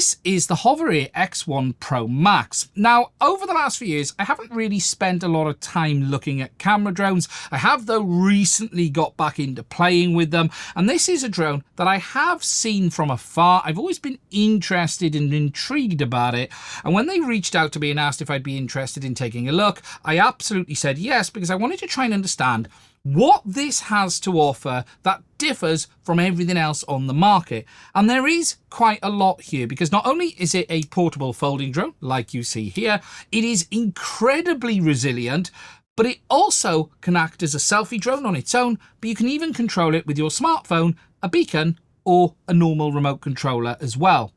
This is the HoverAir X1 Pro Max. Now, over the last few years, I haven't really spent a lot of time looking at camera drones. I have, though, recently got back into playing with them, and this is a drone that I have seen from afar. I've always been interested and intrigued about it, and when they reached out to me and asked if I'd be interested in taking a look, I absolutely said yes, because I wanted to try and understand what this has to offer that differs from everything else on the market. And there is quite a lot here, because not only is it a portable folding drone, like you see here, it is incredibly resilient, but it also can act as a selfie drone on its own, but you can even control it with your smartphone, a beacon, or a normal remote controller as well.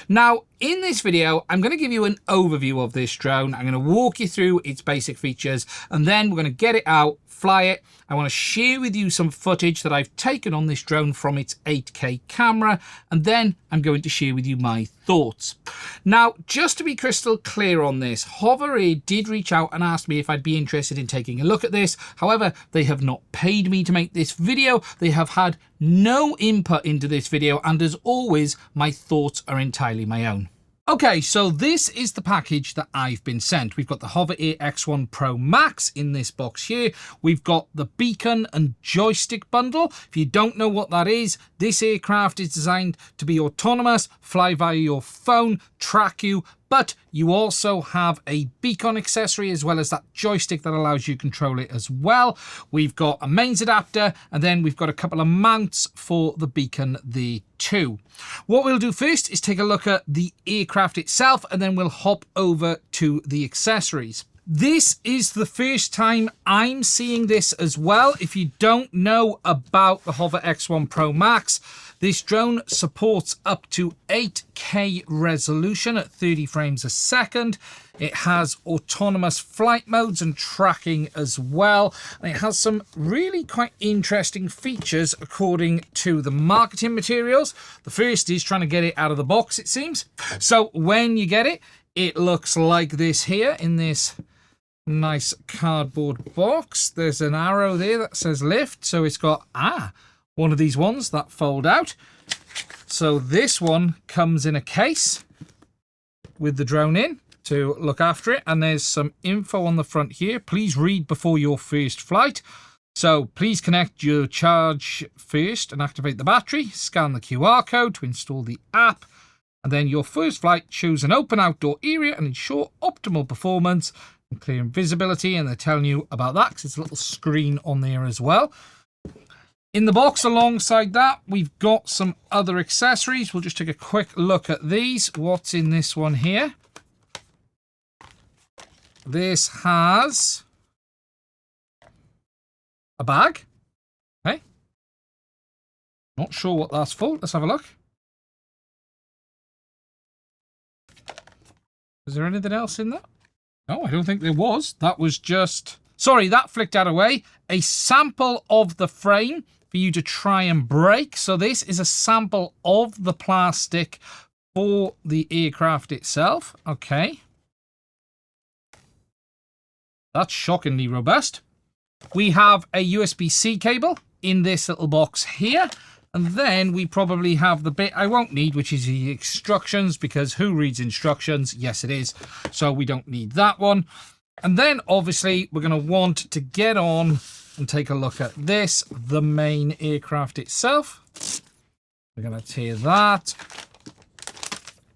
Now, in this video, I'm going to give you an overview of this drone. I'm going to walk you through its basic features, and then we're going to get it out, fly it. I want to share with you some footage that I've taken on this drone from its 8K camera, and then I'm going to share with you my thoughts. Now, just to be crystal clear on this, HoverAir did reach out and ask me if I'd be interested in taking a look at this. However, they have not paid me to make this video. They have had no input into this video, and as always, my thoughts are entirely my own. Okay, so this is the package that I've been sent. We've got the HoverAir X1 Pro Max in this box here. We've got the beacon and joystick bundle. If you don't know what that is, this aircraft is designed to be autonomous, fly via your phone, track you, but you also have a beacon accessory as well as that joystick that allows you to control it as well. We've got a mains adapter, and then we've got a couple of mounts for the beacon there too. What we'll do first is take a look at the aircraft itself, and then we'll hop over to the accessories. This is the first time I'm seeing this as well. If you don't know about the Hover X1 Pro Max, this drone supports up to 8K resolution at 30 frames a second. It has autonomous flight modes and tracking as well. And it has some really quite interesting features according to the marketing materials. The first is trying to get it out of the box, it seems. So when you get it, it looks like this here in this nice cardboard box. There's an arrow there that says lift. So it's got, one of these ones that fold out. So this one comes in a case with the drone in to look after it. And there's some info on the front here. Please read before your first flight. So please connect your charge first and activate the battery. Scan the QR code to install the app. And then your first flight, choose an open outdoor area and ensure optimal performance and clear visibility. And they're telling you about that because it's a little screen on there as well. In the box alongside that, we've got some other accessories. We'll just take a quick look at these. What's in this one here? This has a bag. Okay. Not sure what that's for. Let's have a look. Is there anything else in that? No, I don't think there was. That was just... Sorry, that flicked out away. A sample of the frame for you to try and break. So this is a sample of the plastic for the aircraft itself. Okay. That's shockingly robust. We have a USB-C cable in this little box here. And then we probably have the bit I won't need, which is the instructions, because who reads instructions? Yes, it is. So we don't need that one. And then obviously we're going to want to get on and take a look at this, the main aircraft itself. We're going to tear that.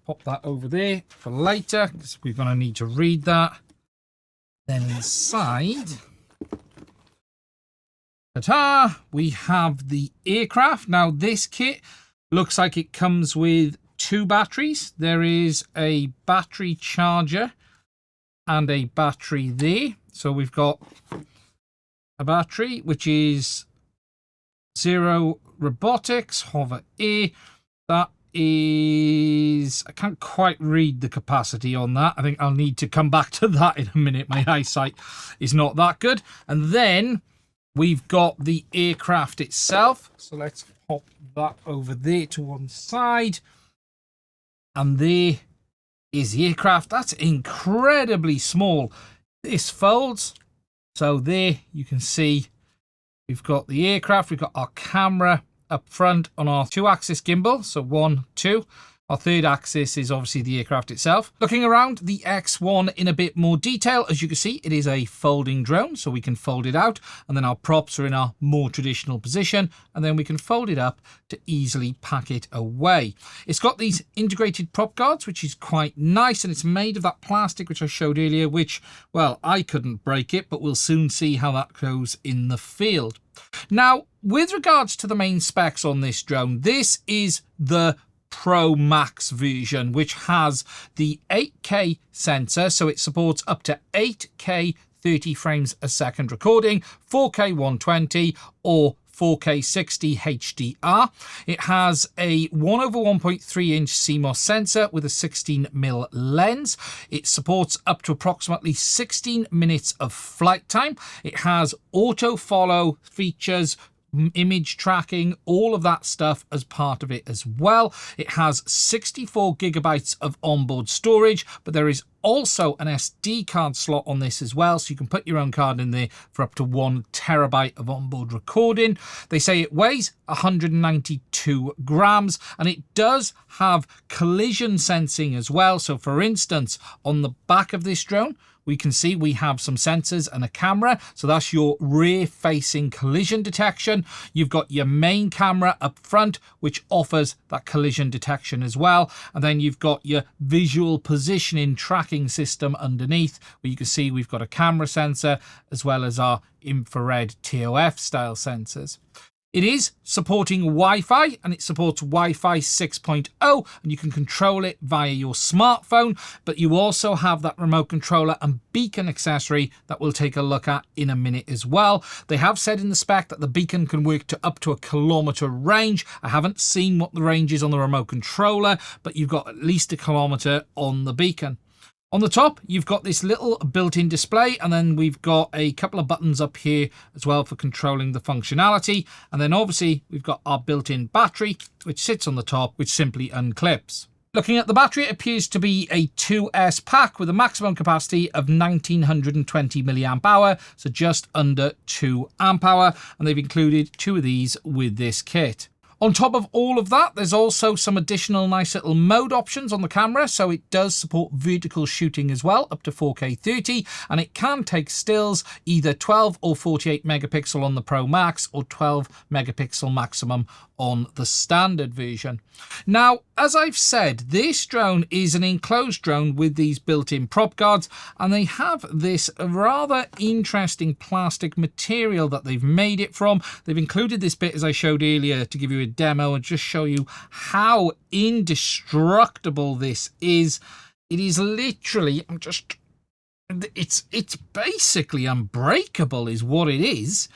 Pop that over there for later, because we're going to need to read that. Then inside... Ta-ta! We have the aircraft. Now, this kit looks like it comes with 2 batteries. There is a battery charger and a battery there. So we've got a battery, which is Zero Robotics, HoverAir. That is... I can't quite read the capacity on that. I think I'll need to come back to that in a minute. My eyesight is not that good. And then... we've got the aircraft itself. So let's pop that over there to one side. And there is the aircraft. That's incredibly small. This folds. So there you can see we've got the aircraft. We've got our camera up front on our 2-axis gimbal. So 1, 2. Our third axis is obviously the aircraft itself. Looking around the X1 in a bit more detail, as you can see, it is a folding drone, so we can fold it out, and then our props are in our more traditional position, and then we can fold it up to easily pack it away. It's got these integrated prop guards, which is quite nice, and it's made of that plastic which I showed earlier, which, well, I couldn't break it, but we'll soon see how that goes in the field. Now, with regards to the main specs on this drone, this is the Pro Max version, which has the 8K sensor, so it supports up to 8K 30 frames a second recording, 4K 120 or 4K 60 HDR. It has a 1/1.3 inch CMOS sensor with a 16mm lens. It supports up to approximately 16 minutes of flight time. It has auto follow features, image tracking, all of that stuff as part of it as well. It has 64 gigabytes of onboard storage, but there is also an SD card slot on this as well, so you can put your own card in there for up to 1 terabyte of onboard recording. They say it weighs 192 grams, and it does have collision sensing as well. So for instance, on the back of this drone, we can see we have some sensors and a camera. So that's your rear-facing collision detection. You've got your main camera up front, which offers that collision detection as well. And then you've got your visual positioning tracking system underneath, where you can see we've got a camera sensor as well as our infrared TOF style sensors. It is supporting Wi-Fi, and it supports Wi-Fi 6.0, and you can control it via your smartphone, but you also have that remote controller and beacon accessory that we'll take a look at in a minute as well. They have said in the spec that the beacon can work to up to a kilometre range. I haven't seen what the range is on the remote controller, but you've got at least a kilometre on the beacon. On the top, you've got this little built-in display, and then we've got a couple of buttons up here as well for controlling the functionality. And then obviously we've got our built-in battery, which sits on the top, which simply unclips. Looking at the battery, it appears to be a 2S pack with a maximum capacity of 1920 milliamp hour, so just under 2 amp hour, and they've included 2 of these with this kit. On top of all of that, there's also some additional nice little mode options on the camera, so it does support vertical shooting as well, up to 4K 30, and it can take stills either 12 or 48 megapixel on the Pro Max or 12 megapixel maximum on the standard version. Now, as I've said, this drone is an enclosed drone with these built-in prop guards, and they have this rather interesting plastic material that they've made it from. They've included this bit, as I showed earlier, to give you a demo and just show you how indestructible this is. It is literally, it's basically unbreakable is what it is.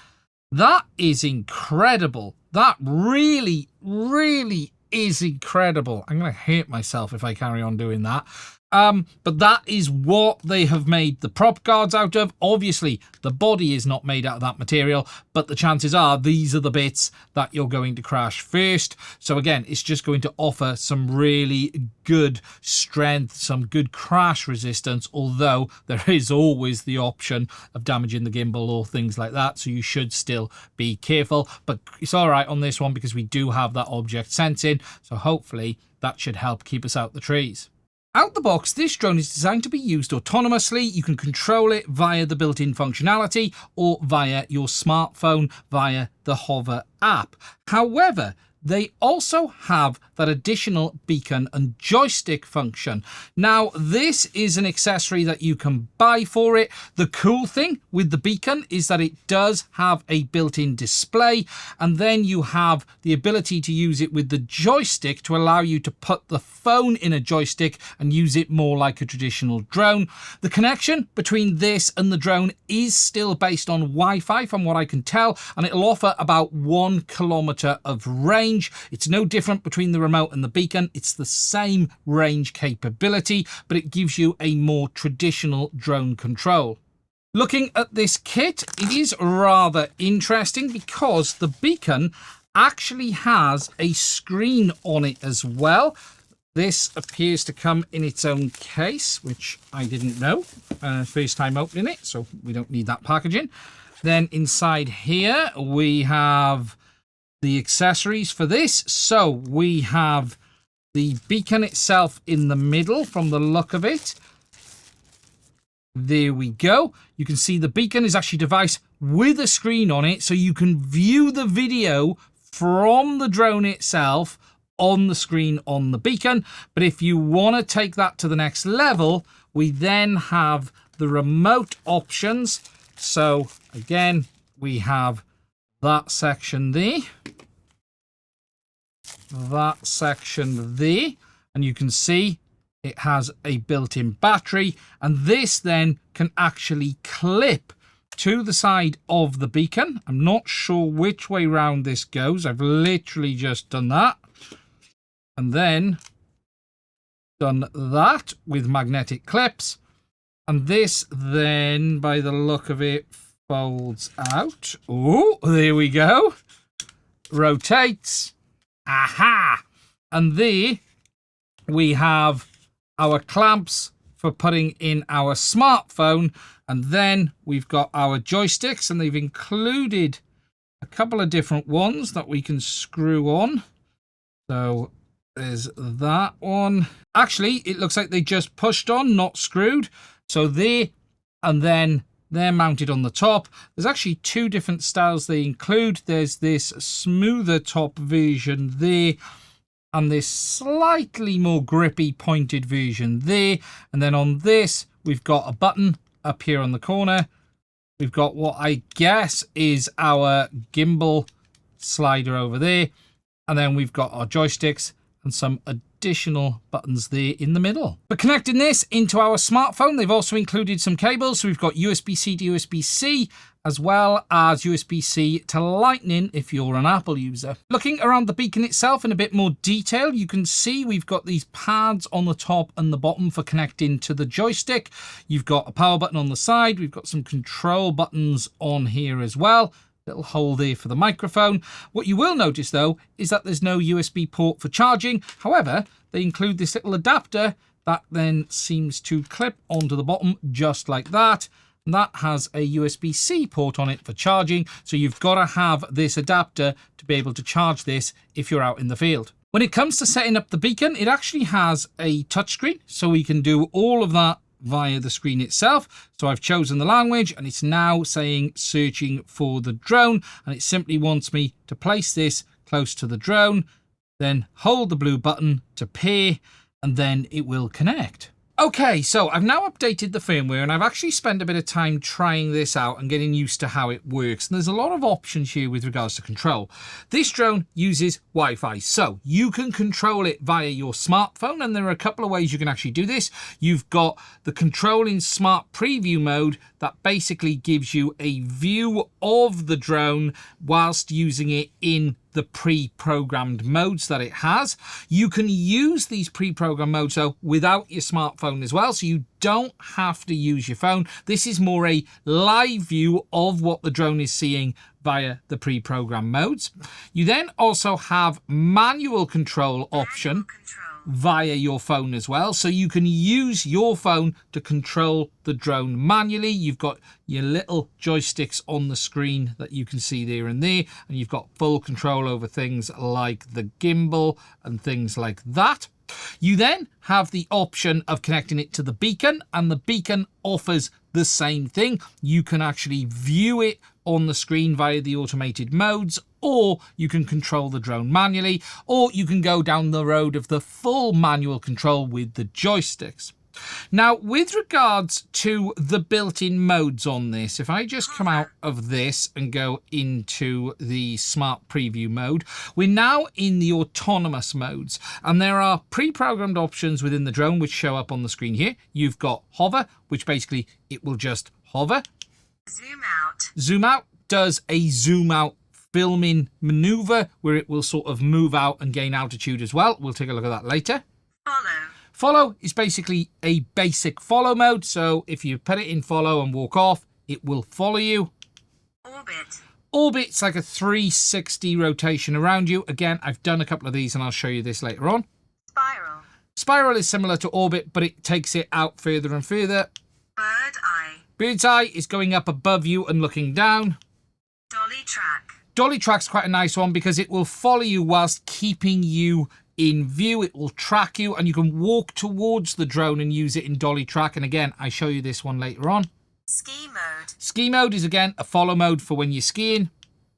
That is incredible. That really, really is incredible. I'm going to hurt myself if I carry on doing that. But that is what they have made the prop guards out of. Obviously, the body is not made out of that material, but the chances are these are the bits that you're going to crash first. So again, it's just going to offer some really good strength, some good crash resistance, although there is always the option of damaging the gimbal or things like that. So you should still be careful, but it's all right on this one because we do have that object sensing. So hopefully that should help keep us out the trees. Out the box, this drone is designed to be used autonomously. You can control it via the built-in functionality or via your smartphone via the Hover app. However, they also have that additional beacon and joystick function. Now, this is an accessory that you can buy for it. The cool thing with the beacon is that it does have a built-in display, and then you have the ability to use it with the joystick to allow you to put the phone in a joystick and use it more like a traditional drone. The connection between this and the drone is still based on Wi-Fi from what I can tell, and it'll offer about 1 kilometre of range. It's no different between the remote and the beacon. It's the same range capability, but it gives you a more traditional drone control. Looking at this kit, it is rather interesting because the beacon actually has a screen on it as well. This appears to come in its own case, which I didn't know. First time opening it, so we don't need that packaging. Then inside here, we have the accessories for this. So we have the beacon itself in the middle from the look of it. There we go. You can see the beacon is actually a device with a screen on it, so you can view the video from the drone itself on the screen on the beacon. But if you want to take that to the next level, we then have the remote options. So again, we have that section there, that section there, and you can see it has a built-in battery, and this then can actually clip to the side of the beacon. I'm not sure which way round this goes. I've literally just done that, and then done that with magnetic clips, and this then, by the look of it, folds out. Oh, there we go. Rotates. Aha! And there we have our clamps for putting in our smartphone, and then we've got our joysticks, and they've included a couple of different ones that we can screw on. So there's that one. Actually, it looks like they just pushed on, not screwed. So there, and then they're mounted on the top. There's actually two different styles they include. There's this smoother top version there, and this slightly more grippy pointed version there. And then on this, we've got a button up here on the corner. We've got what I guess is our gimbal slider over there. And then we've got our joysticks and some additional buttons there in the middle. But connecting this into our smartphone, they've also included some cables. So we've got USB-C to USB-C, as well as USB-C to Lightning if you're an Apple user. Looking around the beacon itself in a bit more detail, you can see we've got these pads on the top and the bottom for connecting to the joystick. You've got a power button on the side. We've got some control buttons on here as well. Little hole there for the microphone. What you will notice though is that there's no USB port for charging. However, they include this little adapter that then seems to clip onto the bottom just like that. And that has a USB-C port on it for charging. So you've got to have this adapter to be able to charge this if you're out in the field. When it comes to setting up the beacon, it actually has a touchscreen, so we can do all of that via the screen itself. So I've chosen the language, and it's now saying searching for the drone, and it simply wants me to place this close to the drone, then hold the blue button to pair, and then it will connect. Okay, so I've now updated the firmware, and I've actually spent a bit of time trying this out and getting used to how it works. And there's a lot of options here with regards to control. This drone uses Wi-Fi, so you can control it via your smartphone, and there are a couple of ways you can actually do this. You've got the control in smart preview mode that basically gives you a view of the drone whilst using it in the pre-programmed modes that it has. You can use these pre-programmed modes though without your smartphone as well, so you don't have to use your phone. This is more a live view of what the drone is seeing via the pre-programmed modes. You then also have manual control option via your phone as well, so you can use your phone to control the drone manually. You've got your little joysticks on the screen that you can see there and there, and you've got full control over things like the gimbal and things like that. You then have the option of connecting it to the beacon, and the beacon offers the same thing. You can actually view it on the screen via the automated modes, or you can control the drone manually, or you can go down the road of the full manual control with the joysticks. Now, with regards to the built-in modes on this, if I just come out of this and go into the smart preview mode, we're now in the autonomous modes, and there are pre-programmed options within the drone which show up on the screen here. You've got hover, which basically it will just hover. Zoom out. Zoom out does a zoom out filming maneuver where it will sort of move out and gain altitude as well. We'll take a look at that later. Follow. Follow is basically a basic follow mode. So if you put it in follow and walk off, it will follow you. Orbit. Orbit's like a 360 rotation around you. Again, I've done a couple of these and I'll show you this later on. Spiral. Spiral is similar to orbit, but it takes it out further and further. Bird eye. Bird's eye is going up above you and looking down. Dolly track. Dolly track's quite a nice one because it will follow you whilst keeping you in view. It will track you and you can walk towards the drone and use it in dolly track. And again, I show you this one later on. Ski mode. Ski mode is again a follow mode for when you're skiing.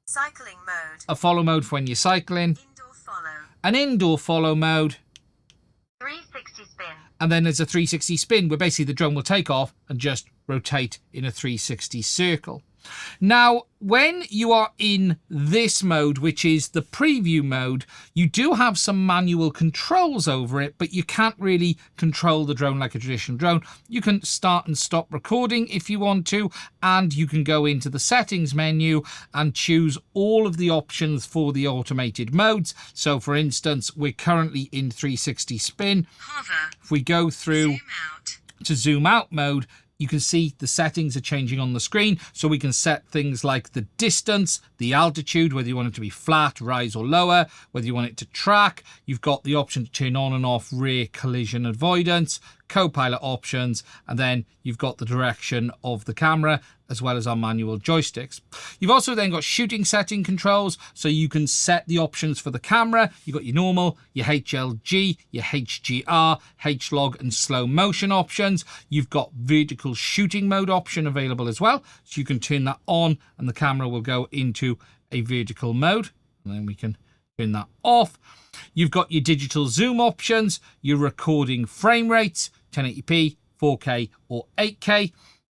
Cycling mode. A follow mode for when you're cycling. Indoor follow. An indoor follow mode. 360 spin. And then there's a 360 spin where basically the drone will take off and just rotate in a 360 circle. Now, when you are in this mode, which is the preview mode, you do have some manual controls over it, but you can't really control the drone like a traditional drone. You can start and stop recording if you want to, and you can go into the settings menu and choose all of the options for the automated modes. So for instance, we're currently in 360 spin. Hover. If we go through Zoom out. to zoom out mode, you can see the settings are changing on the screen. So we can set things like the distance, the altitude, whether you want it to be flat, rise or lower, whether you want it to track. You've got the option to turn on and off rear collision avoidance, co-pilot options, and then you've got the direction of the camera as well as our manual joysticks. You've also then got shooting setting controls, so you can set the options for the camera. You've got your normal, your HLG, your HGR, H-log and slow motion options. You've got vertical shooting mode option available as well, so you can turn that on and the camera will go into a vertical mode, and then we can turn that off. You've got your digital zoom options, your recording frame rates, 1080p, 4K or 8K.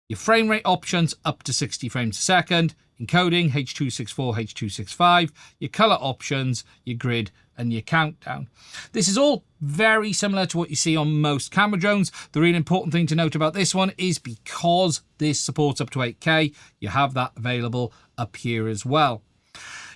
Your frame rate options up to 60 frames a second, encoding H.264, H.265, your color options, your grid and your countdown. This is all very similar to what you see on most camera drones. The really important thing to note about this one is because this supports up to 8K, you have that available up here as well.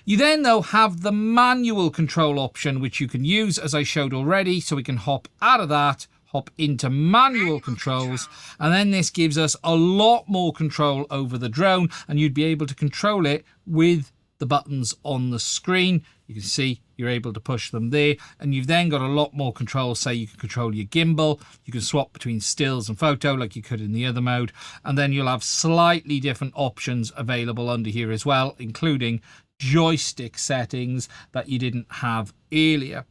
You then, though, have the manual control option, which you can use, as I showed already. So we can hop out of that, hop into manual controls, and then this gives us a lot more control over the drone, and you'd be able to control it with the buttons on the screen. You can see you're able to push them there, and you've then got a lot more control. Say you can control your gimbal, you can swap between stills and photo like you could in the other mode, and then you'll have slightly different options available under here as well, including joystick settings that you didn't have earlier.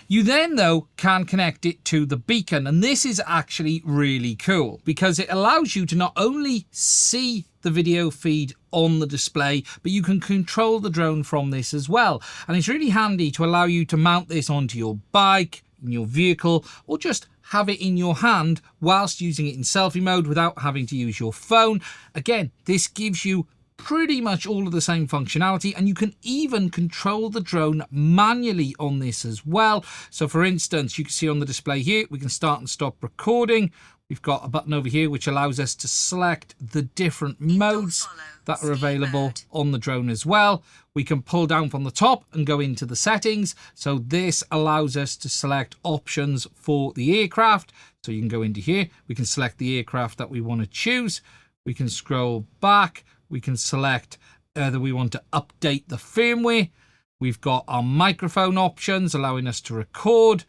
You then, though, can connect it to the beacon, and this is actually really cool because it allows you to not only see the video feed on the display, but you can control the drone from this as well. And it's really handy to allow you to mount this onto your bike, in your vehicle, or just have it in your hand whilst using it in selfie mode without having to use your phone. Again, this gives you pretty much all of the same functionality, and you can even control the drone manually on this as well. So for instance, you can see on the display here, we can start and stop recording. We've got a button over here which allows us to select the different modes that are available on the drone as well. We can pull down from the top and go into the settings. So this allows us to select options for the aircraft. So you can go into here, we can select the aircraft that we want to choose. We can scroll back. We can select whether we want to update the firmware. We've got our microphone options allowing us to record.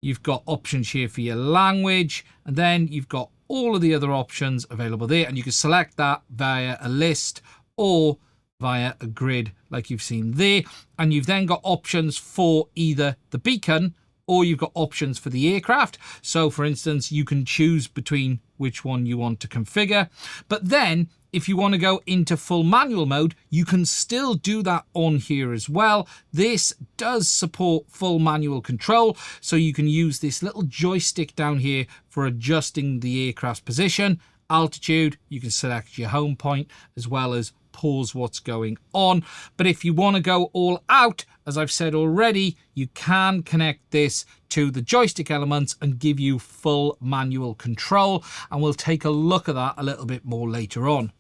You've got options here for your language, and then you've got all of the other options available there, and you can select that via a list or via a grid like you've seen there. And you've then got options for either the beacon or you've got options for the aircraft. So for instance, you can choose between which one you want to configure. But then if you want to go into full manual mode, you can still do that on here as well. This does support full manual control, so you can use this little joystick down here for adjusting the aircraft's position, altitude. You can select your home point as well as pause what's going on. But if you want to go all out, as I've said already, you can connect this to the joystick elements and give you full manual control, and we'll take a look at that a little bit more later on.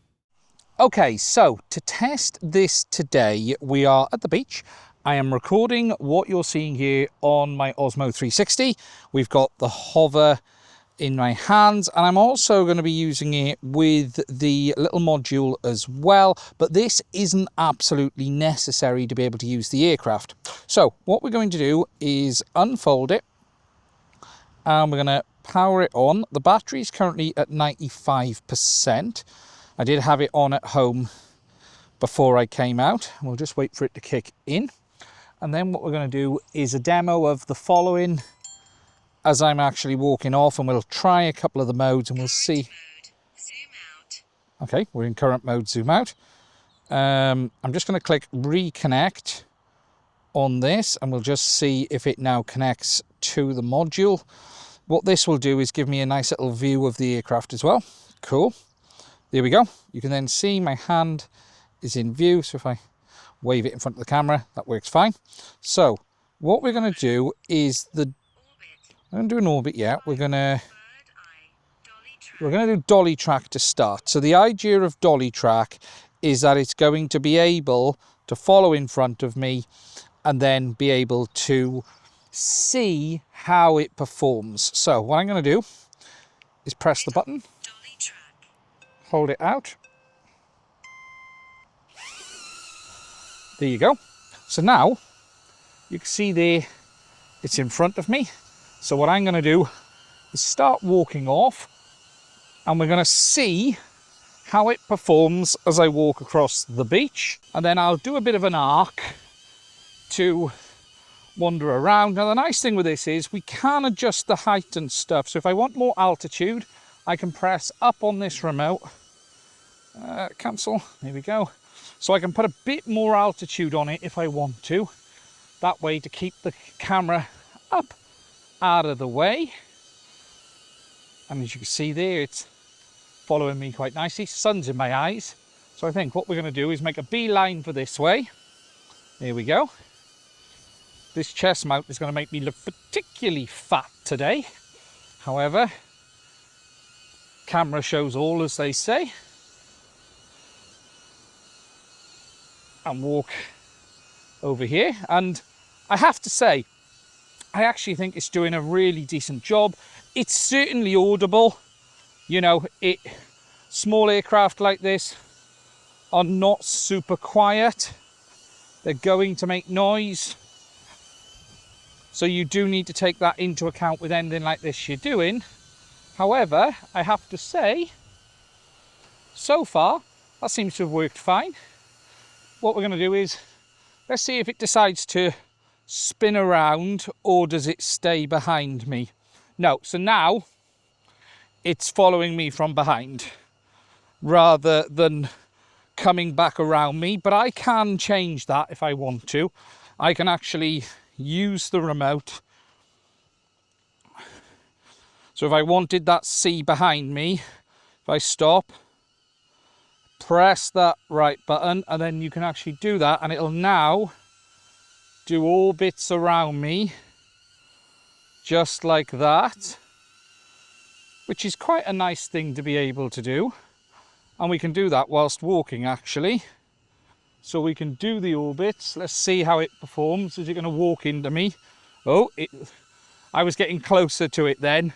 Okay, so to test this today, we are at the beach. I am recording what you're seeing here on my Osmo 360. We've got the Hover in my hands, and I'm also going to be using it with the little module as well, but this isn't absolutely necessary to be able to use the aircraft. So what we're going to do is unfold it, and we're going to power it on. The battery is currently at 95%. I did have it on at home before I came out. We'll just wait for it to kick in. And then what we're going to do is a demo of the following as I'm actually walking off, and we'll try a couple of the modes and we'll see. Zoom out. Okay, we're in current mode, zoom out. I'm just going to click reconnect on this and we'll just see if it now connects to the module. What this will do is give me a nice little view of the aircraft as well. Cool. There we go. You can then see my hand is in view. So if I wave it in front of the camera, that works fine. So what we're going to do is I'm going to do an orbit yet. We're going to do dolly track to start. So the idea of dolly track is that it's going to be able to follow in front of me and then be able to see how it performs. So what I'm going to do is press the button, hold it out. There you go. So now you can see there it's in front of me. So what I'm going to do is start walking off and we're going to see how it performs as I walk across the beach. And then I'll do a bit of an arc to wander around. Now the nice thing with this is we can adjust the height and stuff. So if I want more altitude, I can press up on this remote, cancel, there we go. So I can put a bit more altitude on it if I want to. That way to keep the camera up out of the way. And as you can see there, it's following me quite nicely. Sun's in my eyes. So I think what we're going to do is make a beeline for this way. There we go. This chest mount is going to make me look particularly fat today. However, camera shows all, as they say. And walk over here, and I have to say I actually think it's doing a really decent job. It's certainly audible, you know, small aircraft like this are not super quiet, they're going to make noise, so you do need to take that into account with anything like this you're doing. However, I have to say so far that seems to have worked fine. What we're going to do is, let's see if it decides to spin around or does it stay behind me. No, so now it's following me from behind rather than coming back around me, but I can change that if I want to. I can actually use the remote. So if I wanted that C behind me, if I stop, press that right button, and then you can actually do that and it'll now do orbits around me just like that, which is quite a nice thing to be able to do. And we can do that whilst walking actually. So we can do the orbits. Let's see how it performs. Is it going to walk into me? Oh, I was getting closer to it then,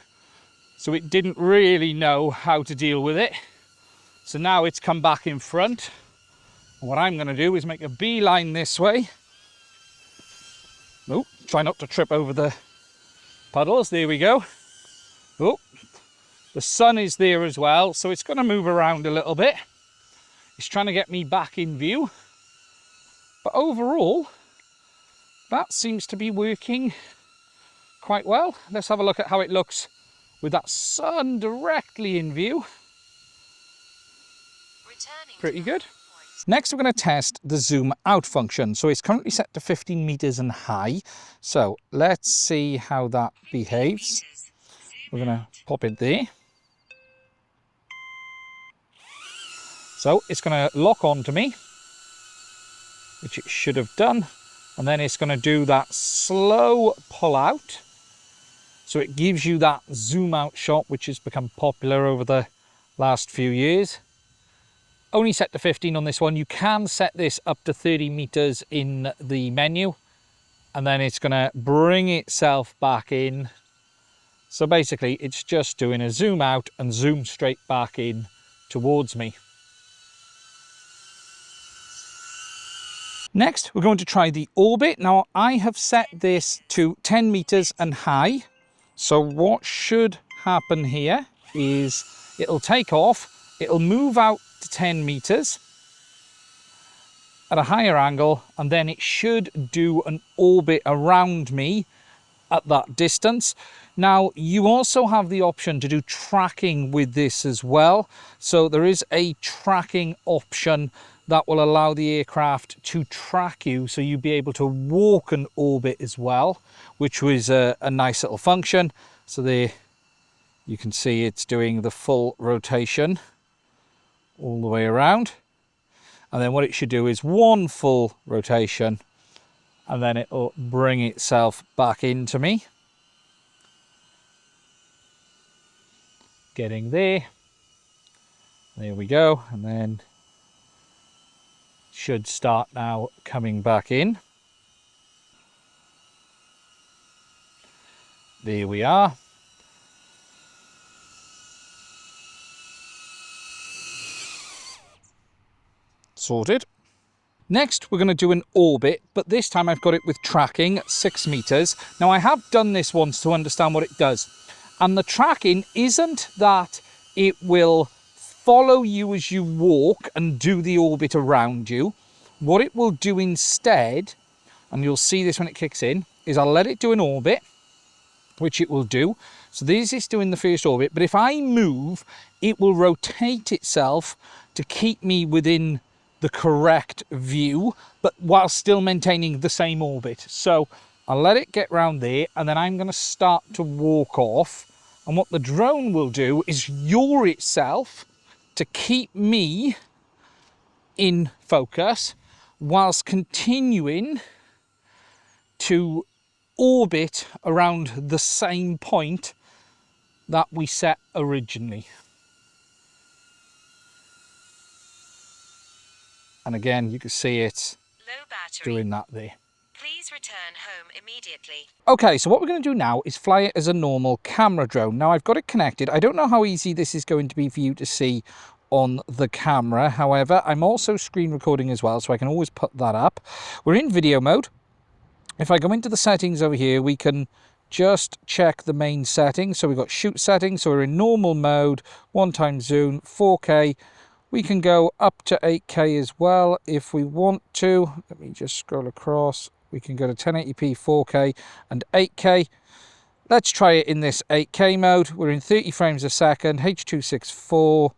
so it didn't really know how to deal with it. So now it's come back in front. And what I'm going to do is make a beeline this way. Oh, try not to trip over the puddles. There we go. Oh, the sun is there as well, so it's going to move around a little bit. It's trying to get me back in view. But overall, that seems to be working quite well. Let's have a look at how it looks with that sun directly in view. Pretty good. Next, we're going to test the zoom out function. So it's currently set to 15 meters and high. So let's see how that behaves. We're going to pop it there. So it's going to lock onto me, which it should have done. And then it's going to do that slow pull out. So it gives you that zoom out shot, which has become popular over the last few years. Only set to 15 on this one. You can set this up to 30 meters in the menu, and then it's going to bring itself back in. So basically it's just doing a zoom out and zoom straight back in towards me. Next, we're going to try the orbit. Now I have set this to 10 meters and high. So what should happen here is it'll take off, it'll move out to 10 meters, at a higher angle, and then it should do an orbit around me at that distance. Now, you also have the option to do tracking with this as well. So there is a tracking option that will allow the aircraft to track you, so you'll be able to walk an orbit as well, which was a nice little function. So there you can see it's doing the full rotation all the way around. And then what it should do is one full rotation, and then it'll bring itself back into me. Getting there. There we go. And then should start now coming back in. There we are. Sorted. Next, we're going to do an orbit, but this time I've got it with tracking at 6 meters. Now, I have done this once to understand what it does. And the tracking isn't that it will follow you as you walk and do the orbit around you. What it will do instead, and you'll see this when it kicks in, is I'll let it do an orbit, which it will do. So this is doing the first orbit, but if I move, it will rotate itself to keep me within the correct view, but while still maintaining the same orbit. So I'll let it get round there, and then I'm going to start to walk off. And what the drone will do is yaw itself to keep me in focus whilst continuing to orbit around the same point that we set originally. And again, you can see it Low battery. doing that there. Please return home immediately. Okay, so what we're going to do now is fly it as a normal camera drone. Now, I've got it connected. I don't know how easy this is going to be for you to see on the camera. However, I'm also screen recording as well, so I can always put that up. We're in video mode. If I go into the settings over here, we can just check the main settings. So we've got shoot settings, so we're in normal mode, 1x zoom, 4K. We can go up to 8K as well if we want to. Let me just scroll across. We can go to 1080p, 4K and 8K. Let's try it in this 8K mode. We're in 30 frames a second, H.264.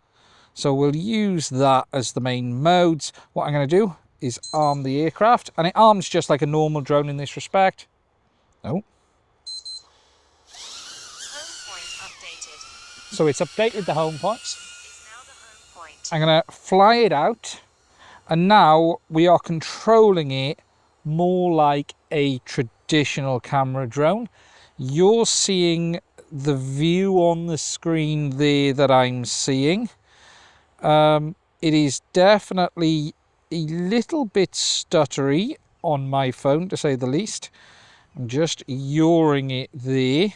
So we'll use that as the main modes. What I'm going to do is arm the aircraft, and it arms just like a normal drone in this respect. Oh. Home point updated. So it's updated the home points. Is now the home point. I'm going to fly it out, and now we are controlling it more like a traditional camera drone. You're seeing the view on the screen there that I'm seeing. It is definitely a little bit stuttery on my phone, to say the least. I'm just yawing it there.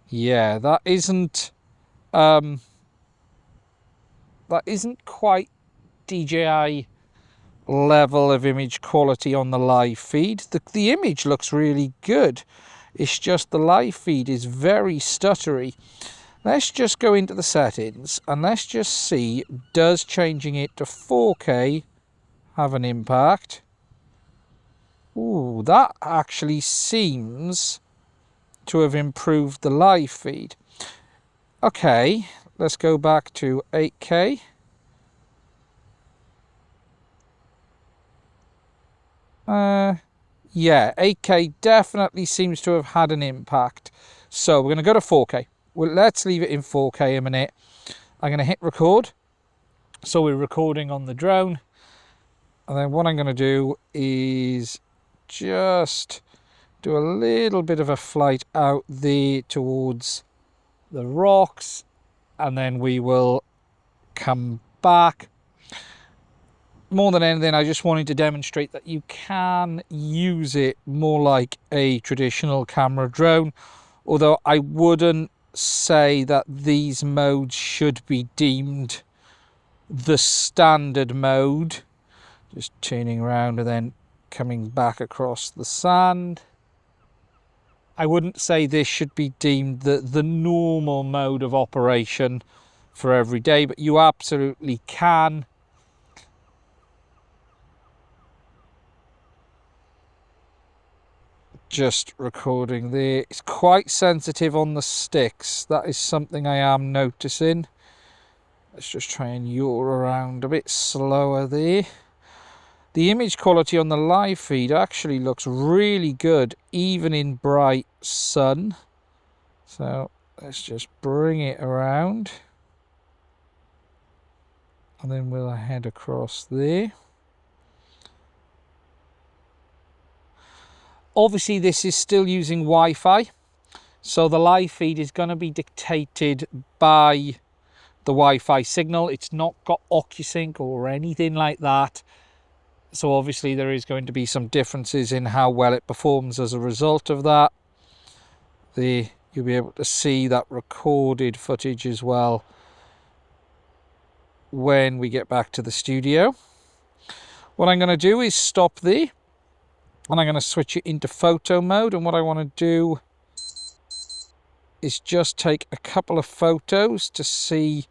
Yeah, that isn't quite DJI level of image quality on the live feed. The image looks really good. It's just the live feed is very stuttery. Let's just go into the settings and let's just see, does changing it to 4K have an impact? Ooh, that actually seems to have improved the live feed. Okay, let's go back to 8K. Yeah, 8K definitely seems to have had an impact. So we're going to go to 4K. Well, let's leave it in 4K a minute. I'm going to hit record. So we're recording on the drone. And then what I'm going to do is just do a little bit of a flight out there towards the rocks. And then we will come back. More than anything, I just wanted to demonstrate that you can use it more like a traditional camera drone, although I wouldn't say that these modes should be deemed the standard mode. Just turning around and then coming back across the sand. I wouldn't say this should be deemed the normal mode of operation for every day, but you absolutely can just recording there. It's quite sensitive on the sticks. That is something I am noticing. Let's just try and yaw around a bit slower there. The image quality on the live feed actually looks really good, even in bright sun. So let's just bring it around. And then we'll head across there. Obviously, this is still using Wi-Fi. So the live feed is going to be dictated by the Wi-Fi signal. It's not got OcuSync or anything like that. So obviously there is going to be some differences in how well it performs as a result of that. There, you'll be able to see that recorded footage as well when we get back to the studio. What I'm going to do is stop there, and I'm going to switch it into photo mode. And what I want to do is just take a couple of photos to see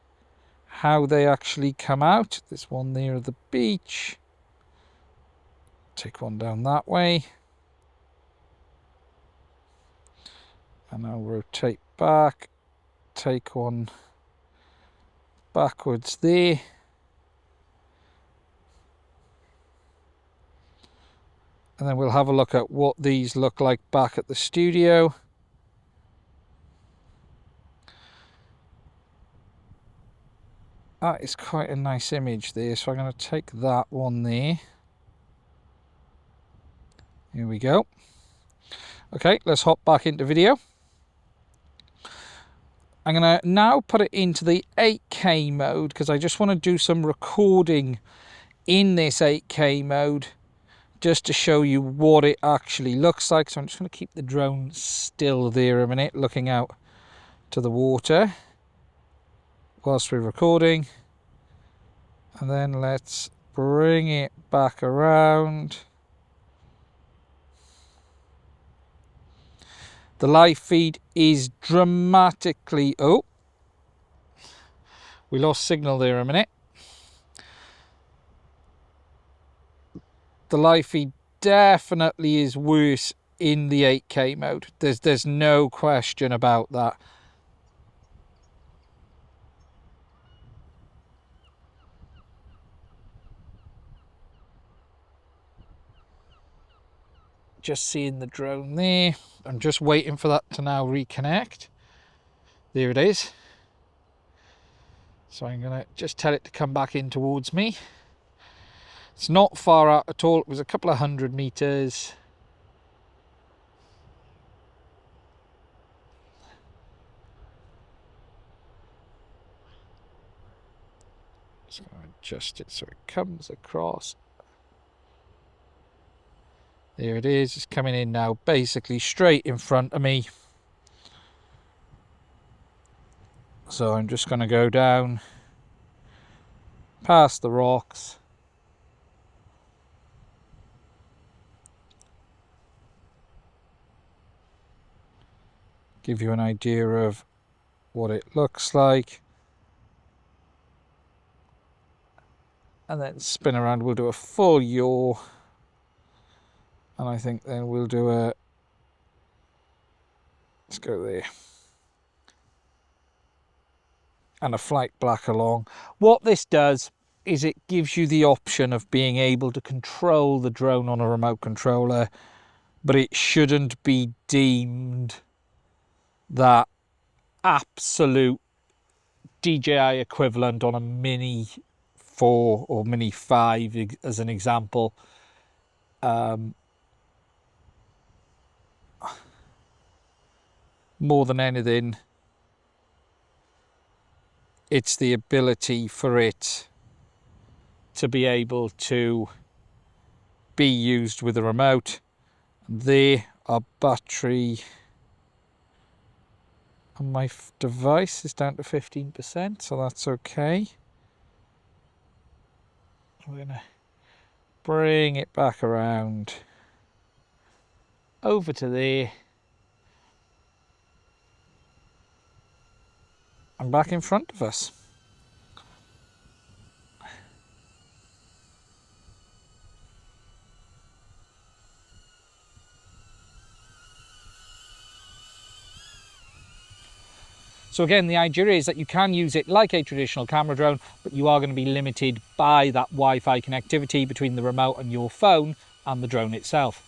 how they actually come out. There's one there of the beach. Take one down that way. And I'll rotate back. Take one backwards there. And then we'll have a look at what these look like back at the studio. That is quite a nice image there, so I'm going to take that one there. Here we go. Okay, let's hop back into video. I'm going to now put it into the 8K mode because I just want to do some recording in this 8K mode just to show you what it actually looks like. So I'm just going to keep the drone still there a minute, looking out to the water whilst we're recording. And then let's bring it back around. The live feed is dramatically... Oh, we lost signal there a minute. The live feed definitely is worse in the 8K mode. There's no question about that. Just seeing the drone there. I'm just waiting for that to now reconnect. There it is. So I'm going to just tell it to come back in towards me. It's not far out at all. It was a couple of 100 meters. Just going to adjust it so it comes across. There it is. It's coming in now, basically straight in front of me. So I'm just going to go down past the rocks. Give you an idea of what it looks like. And then spin around. We'll do a full yaw. And I think then we'll do a... Let's go there. And a flight black along. What this does is it gives you the option of being able to control the drone on a remote controller, but it shouldn't be deemed that absolute DJI equivalent on a Mini 4 or Mini 5 as an example. More than anything, it's the ability for it to be able to be used with a remote. There, our battery on my device is down to 15%, so that's okay. We're going to bring it back around over to there. And back in front of us. So again, the idea is that you can use it like a traditional camera drone, but you are going to be limited by that Wi-Fi connectivity between the remote and your phone and the drone itself.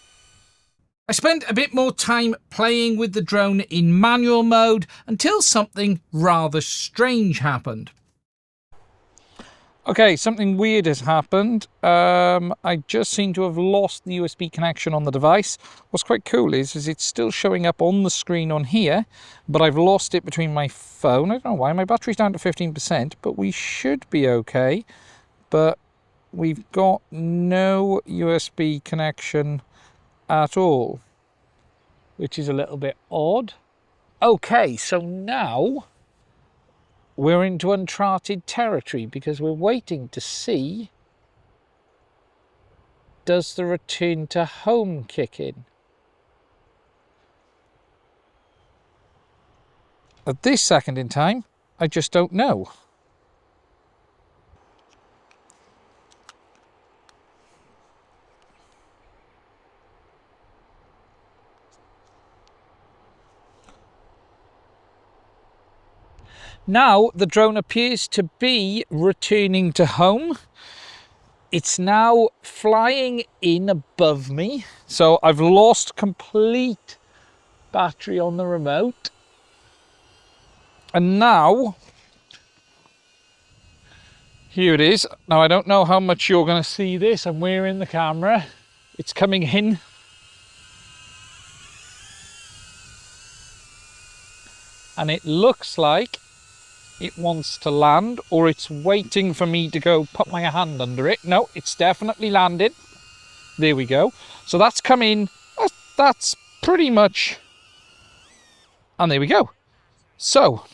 I spent a bit more time playing with the drone in manual mode until something rather strange happened. Okay, something weird has happened. I just seem to have lost the USB connection on the device. What's quite cool is it's still showing up on the screen on here, but I've lost it between my phone. I don't know why, my battery's down to 15%, but we should be okay. But we've got no USB connection at all, which is a little bit odd. Okay, so now we're into uncharted territory because we're waiting to see, does the return to home kick in? At this second in time, I just don't know. Now the drone appears to be returning to home. It's now flying in above me. So I've lost complete battery on the remote. And now, here it is. Now I don't know how much you're going to see this. I'm wearing the camera. It's coming in. And it looks like it wants to land, or it's waiting for me to go put my hand under it. No, it's definitely landed. There we go. So that's come in. That's pretty much, and there we go. So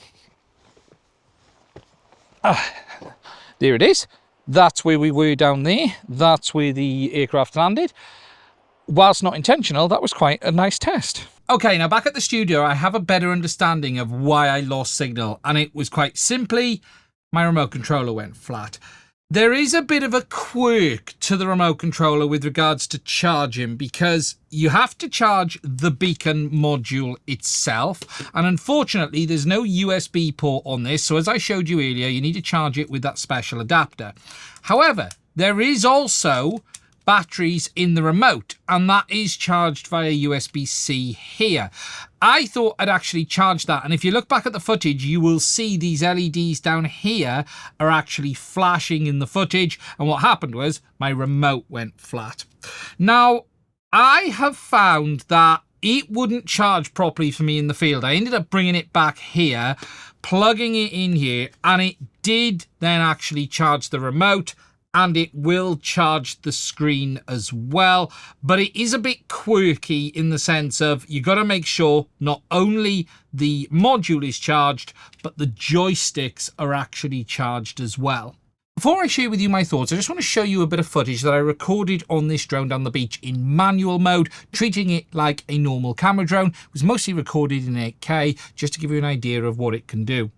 there it is. That's where we were down there. That's where the aircraft landed. Whilst not intentional, that was quite a nice test. Okay, now back at the studio, I have a better understanding of why I lost signal, and it was quite simply my remote controller went flat. There is a bit of a quirk to the remote controller with regards to charging, because you have to charge the beacon module itself, and unfortunately there's no USB port on this, so as I showed you earlier, you need to charge it with that special adapter. However, there is also batteries in the remote, and that is charged via USB-C here. I thought I'd actually charge that, and if you look back at the footage, you will see these LEDs down here are actually flashing in the footage, and what happened was my remote went flat. Now, I have found that it wouldn't charge properly for me in the field. I ended up bringing it back here, plugging it in here, and it did then actually charge the remote, and it will charge the screen as well. But it is a bit quirky in the sense of you got to make sure not only the module is charged, but the joysticks are actually charged as well. Before I share with you my thoughts, I just want to show you a bit of footage that I recorded on this drone down the beach in manual mode, treating it like a normal camera drone. It was mostly recorded in 8K, just to give you an idea of what it can do.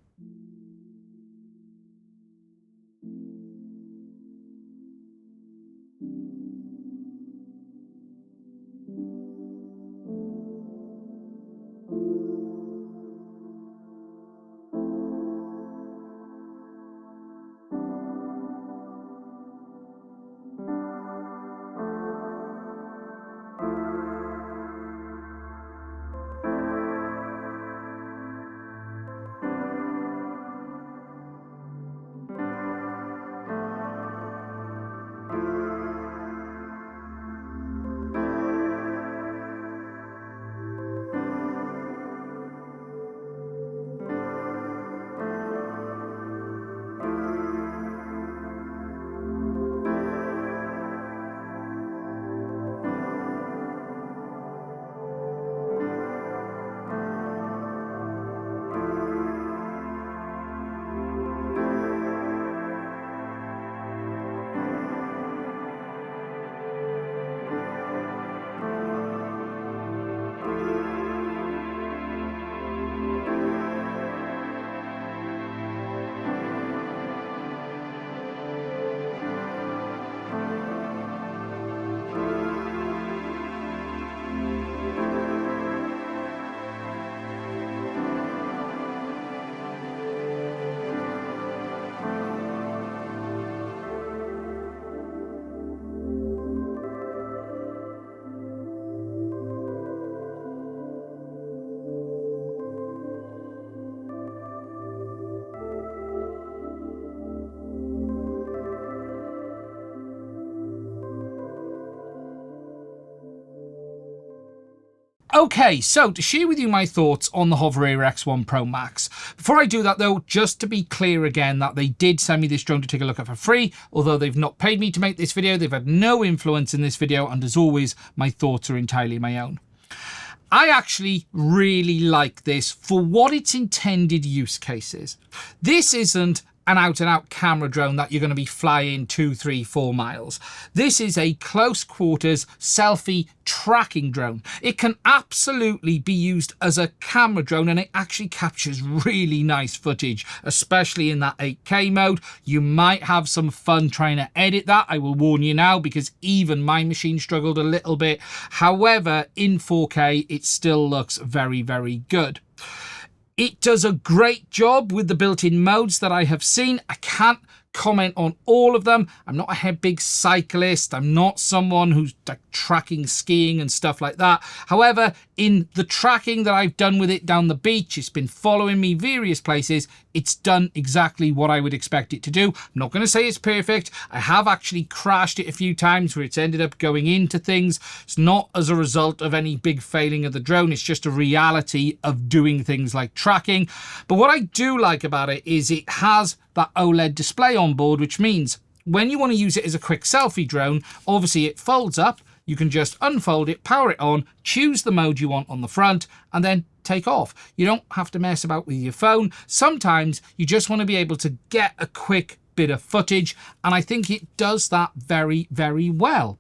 Okay, so to share with you my thoughts on the HoverAir X1 Pro Max. Before I do that though, just to be clear again that they did send me this drone to take a look at for free, although they've not paid me to make this video, they've had no influence in this video, and as always, my thoughts are entirely my own. I actually really like this for what its intended use case is. This isn't an out-and-out camera drone that you're going to be flying 2, 3, 4 miles. This is a close quarters selfie tracking drone. It can absolutely be used as a camera drone, and it actually captures really nice footage, especially in that 8K mode. You might have some fun trying to edit that, I will warn you now, because even my machine struggled a little bit. However, in 4K, it still looks very, very good. It does a great job with the built-in modes that I have seen. I can't comment on all of them. I'm not a big cyclist. I'm not someone who's like tracking skiing and stuff like that. However, in the tracking that I've done with it down the beach, it's been following me various places. It's done exactly what I would expect it to do. I'm not going to say it's perfect. I have actually crashed it a few times where it's ended up going into things. It's not as a result of any big failing of the drone. It's just a reality of doing things like tracking. But what I do like about it is it has that OLED display on board, which means when you want to use it as a quick selfie drone, obviously it folds up. You can just unfold it, power it on, choose the mode you want on the front, and then take off. You don't have to mess about with your phone. Sometimes you just want to be able to get a quick bit of footage, and I think it does that very, very well.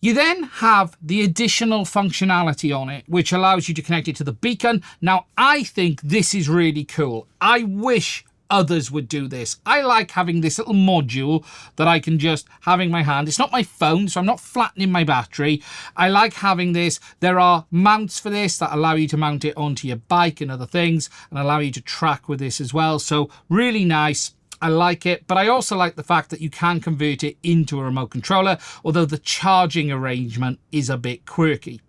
You then have the additional functionality on it, which allows you to connect it to the beacon. Now, I think this is really cool. I wish others would do this. I like having this little module that I can just have in my hand. It's not my phone, so I'm not flattening my battery. I like having this. There are mounts for this that allow you to mount it onto your bike and other things, and allow you to track with this as well. So really nice. I like it, but I also like the fact that you can convert it into a remote controller, although the charging arrangement is a bit quirky.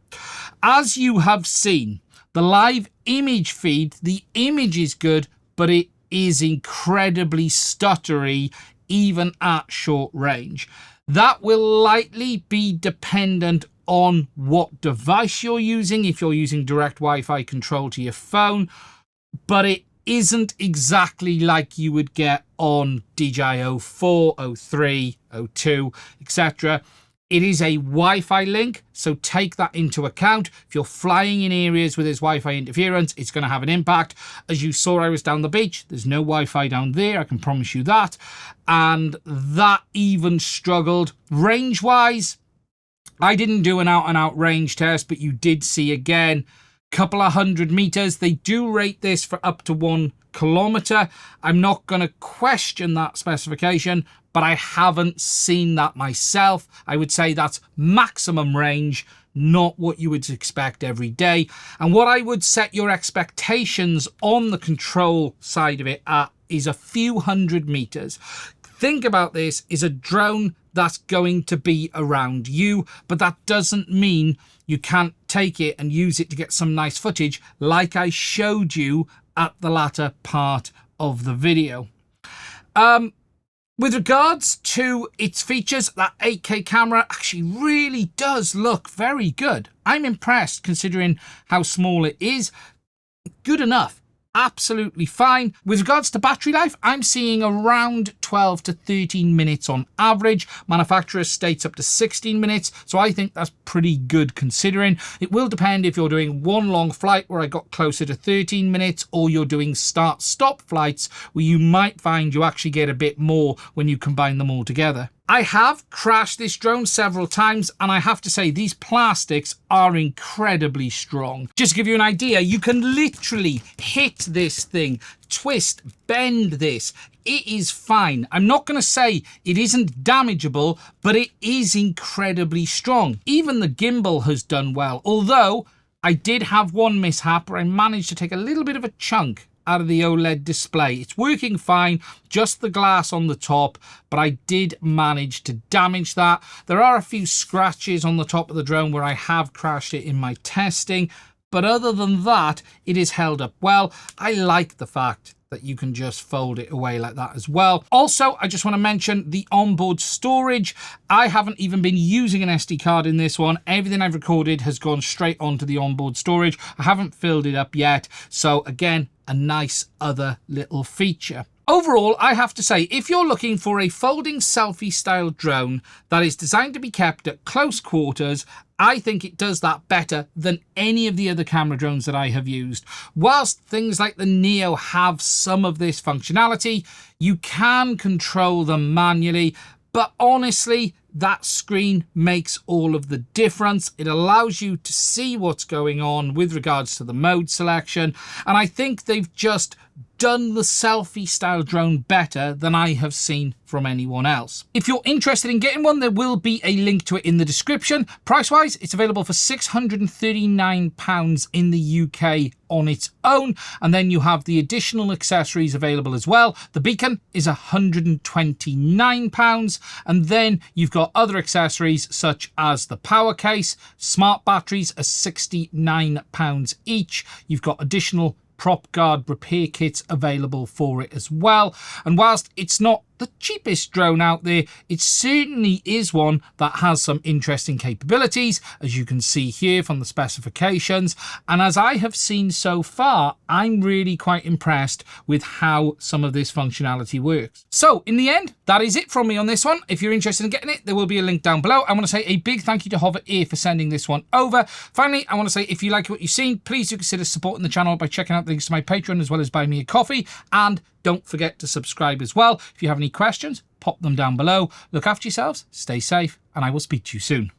As you have seen, the live image feed, the image is good, but it is incredibly stuttery even at short range. That will likely be dependent on what device you're using, if you're using direct Wi-Fi control to your phone, but it isn't exactly like you would get on DJI 04, 03, 02, etc. It is a Wi-Fi link, so take that into account. If you're flying in areas with this Wi-Fi interference, it's going to have an impact. As you saw, I was down the beach. There's no Wi-Fi down there, I can promise you that. And that even struggled. Range-wise, I didn't do an out-and-out range test, but you did see again, couple of 100 meters. They do rate this for up to 1 kilometer. I'm not going to question that specification, but I haven't seen that myself. I would say that's maximum range, not what you would expect every day. And what I would set your expectations on the control side of it at is a few 100 meters. Think about this is a drone that's going to be around you, but that doesn't mean you can't take it and use it to get some nice footage like I showed you at the latter part of the video. With regards to its features, that 8K camera actually really does look very good. I'm impressed considering how small it is. Good enough. Absolutely fine. With regards to battery life, I'm seeing around 12 to 13 minutes on average. Manufacturer states up to 16 minutes, so I think that's pretty good considering. It will depend if you're doing one long flight where I got closer to 13 minutes, or you're doing start-stop flights where you might find you actually get a bit more when you combine them all together. I have crashed this drone several times, and I have to say these plastics are incredibly strong. Just to give you an idea, you can literally hit this thing, twist, bend this. It is fine. I'm not going to say it isn't damageable, but it is incredibly strong. Even the gimbal has done well, although I did have one mishap where I managed to take a little bit of a chunk out of the OLED display. It's working fine, just the glass on the top, but I did manage to damage that. There are a few scratches on the top of the drone where I have crashed it in my testing, but other than that, it is held up well. I like the fact that you can just fold it away like that as well. Also, I just want to mention the onboard storage. I haven't even been using an SD card in this one. Everything I've recorded has gone straight onto the onboard storage. I haven't filled it up yet. So again, a nice other little feature. Overall, I have to say, if you're looking for a folding selfie style drone that is designed to be kept at close quarters, I think it does that better than any of the other camera drones that I have used. Whilst things like the Neo have some of this functionality, you can control them manually, but honestly, that screen makes all of the difference. It allows you to see what's going on with regards to the mode selection, and I think they've just done the selfie style drone better than I have seen from anyone else. If you're interested in getting one, there will be a link to it in the description. Price wise, it's available for £639 in the UK on its own, and then you have the additional accessories available as well. The beacon is £129, and then you've got other accessories such as the power case. Smart batteries are £69 each. You've got additional prop guard repair kits available for it as well. And whilst it's not the cheapest drone out there, it certainly is one that has some interesting capabilities, as you can see here from the specifications. And as I have seen so far, I'm really quite impressed with how some of this functionality works. So in the end, that is it from me on this one. If you're interested in getting it, there will be a link down below. I want to say a big thank you to HoverAir for sending this one over. Finally, I want to say if you like what you've seen, please do consider supporting the channel by checking out the links to my Patreon as well as buy me a coffee. And don't forget to subscribe as well. If you have any questions, pop them down below. Look after yourselves, stay safe, and I will speak to you soon.